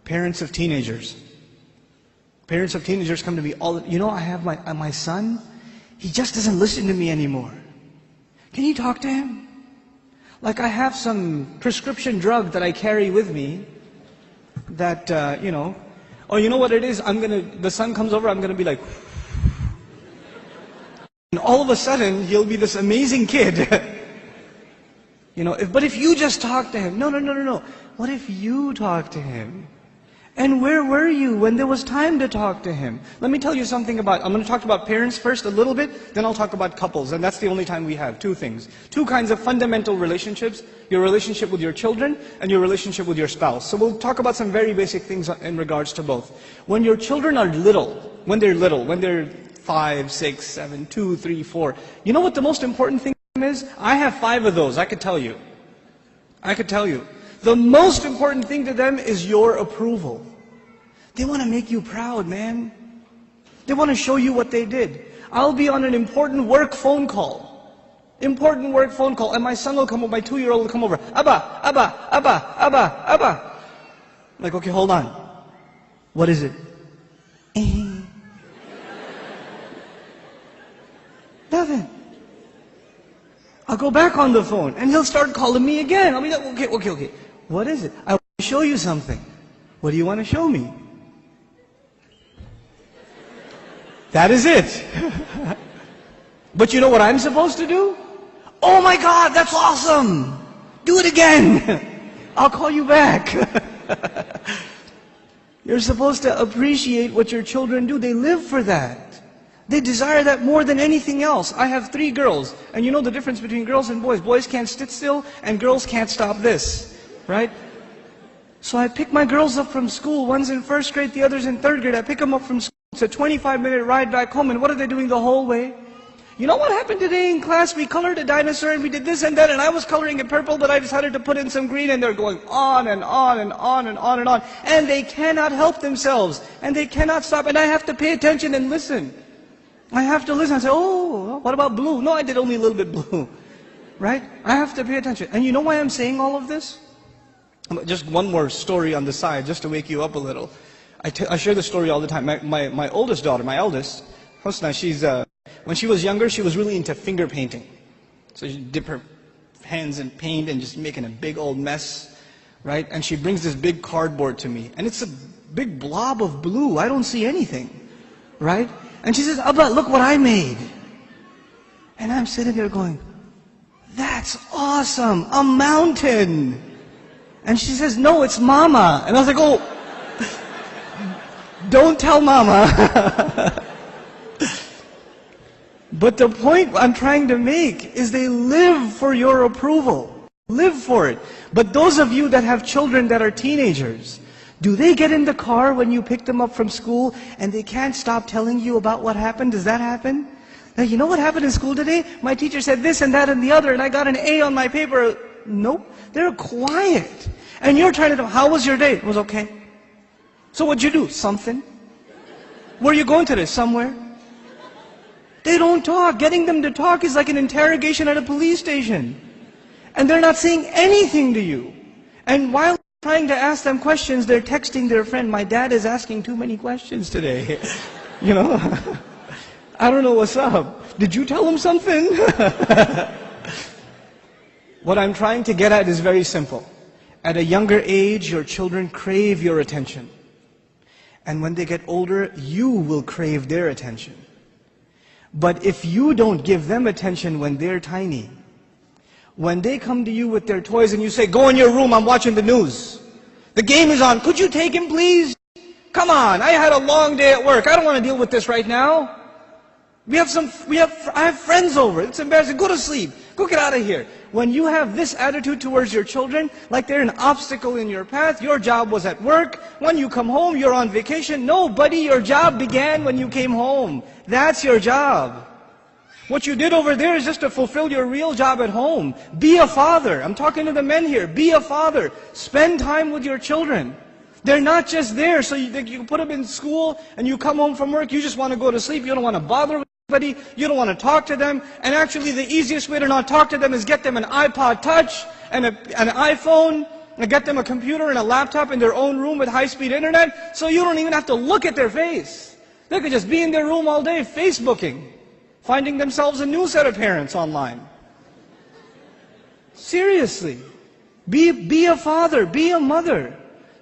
Parents of teenagers. Parents of teenagers come to me all the, I have my son, he just doesn't listen to me anymore. Can you talk to him? Like I have some prescription drug that I carry with me that, or you know what it is? The son comes over, I'm going to be like, and all of a sudden, he'll be this amazing kid. But if you just talk to him, no. What if you talk to him? And where were you when there was time to talk to him? Let me tell you something I'm going to talk about parents first a little bit, then I'll talk about couples, and that's the only time we have. Two things. Two kinds of fundamental relationships, your relationship with your children and your relationship with your spouse. So we'll talk about some very basic things in regards to both. When your children are when they're 5, 6, 7, 2, 3, 4, you know what the most important thing is? I have 5 of those, I could tell you. The most important thing to them is your approval. They want to make you proud, man. They want to show you what they did. I'll be on an important work phone call. And my son will come over, my 2-year-old will come over. Abba. Like, okay, hold on. What is it? Nothing. I'll go back on the phone, and he'll start calling me again. I'll be like, okay. What is it? I want to show you something. What do you want to show me? That is it. But you know what I'm supposed to do? Oh my God, that's awesome. Do it again. I'll call you back. You're supposed to appreciate what your children do. They live for that. They desire that more than anything else. I have 3 girls, and you know the difference between girls and boys. Boys can't sit still, and girls can't stop this. Right? So I pick my girls up from school. One's in 1st grade, the other's in 3rd grade. I pick them up from school. It's a 25-minute ride back home. And what are they doing the whole way? You know what happened today in class? We colored a dinosaur and we did this and that, and I was coloring it purple, but I decided to put in some green, and they're going on and on and on and on and on. And they cannot help themselves. And they cannot stop. And I have to pay attention and listen. I have to listen and say, oh, what about blue? No, I did only a little bit blue. Right? I have to pay attention. And you know why I'm saying all of this? Just one more story on the side, just to wake you up a little. I share this story all the time. My oldest daughter, my eldest, Husna, when she was younger, she was really into finger painting. So she'd dip her hands in paint and just making a big old mess, right? And she brings this big cardboard to me, and it's a big blob of blue. I don't see anything, right? And she says, Abba, look what I made. And I'm sitting there going, that's awesome, a mountain. And she says, no, it's Mama. And I was like, oh, don't tell Mama. But the point I'm trying to make is they live for your approval. Live for it. But those of you that have children that are teenagers, do they get in the car when you pick them up from school and they can't stop telling you about what happened? Does that happen? Now, you know what happened in school today? My teacher said this and that and the other, and I got an A on my paper. Nope. They're quiet. And you're trying to know, how was your day? It was okay. So what'd you do? Something. Where are you going today? Somewhere. They don't talk. Getting them to talk is like an interrogation at a police station. And they're not saying anything to you. And while trying to ask them questions, they're texting their friend, my dad is asking too many questions today. I don't know what's up. Did you tell him something? What I'm trying to get at is very simple. At a younger age, your children crave your attention. And when they get older, you will crave their attention. But if you don't give them attention when they're tiny, when they come to you with their toys and you say, go in your room, I'm watching the news. The game is on, could you take him please? Come on, I had a long day at work. I don't want to deal with this right now. I have friends over. It's embarrassing. Go to sleep. Go get out of here. When you have this attitude towards your children, like they're an obstacle in your path, your job was at work. When you come home, you're on vacation. No, buddy, your job began when you came home. That's your job. What you did over there is just to fulfill your real job at home. Be a father. I'm talking to the men here. Be a father. Spend time with your children. They're not just there so you put them in school and you come home from work, you just want to go to sleep. You don't want to bother with anybody. You don't want to talk to them. And actually the easiest way to not talk to them is get them an iPod Touch and an iPhone. and get them a computer and a laptop in their own room with high-speed internet, so you don't even have to look at their face. They could just be in their room all day, Facebooking, finding themselves a new set of parents online. Seriously. Be a father, be a mother.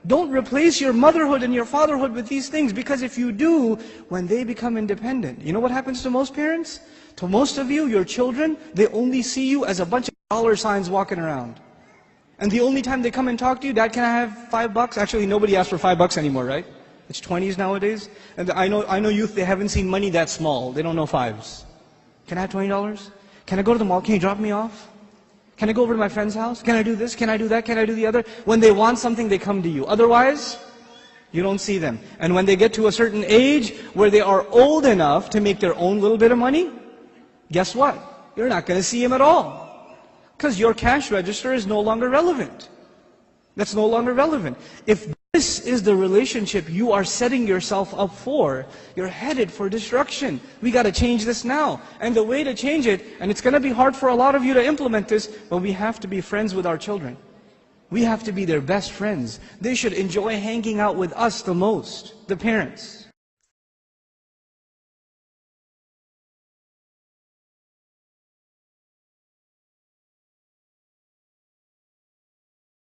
Don't replace your motherhood and your fatherhood with these things, because if you do, when they become independent, you know what happens to most parents? To most of you, your children, they only see you as a bunch of dollar signs walking around. And the only time they come and talk to you, Dad, can I have $5? Actually, nobody asks for $5 anymore, right? It's 20s nowadays. And I know youth, they haven't seen money that small. They don't know fives. Can I have $20? Can I go to the mall? Can you drop me off? Can I go over to my friend's house? Can I do this? Can I do that? Can I do the other? When they want something, they come to you. Otherwise, you don't see them. And when they get to a certain age where they are old enough to make their own little bit of money, guess what? You're not going to see them at all. Because your cash register is no longer relevant. That's no longer relevant. If this is the relationship you are setting yourself up for, you're headed for destruction. We got to change this now. And the way to change it, and it's going to be hard for a lot of you to implement this, but we have to be friends with our children. We have to be their best friends. They should enjoy hanging out with us the most, the parents.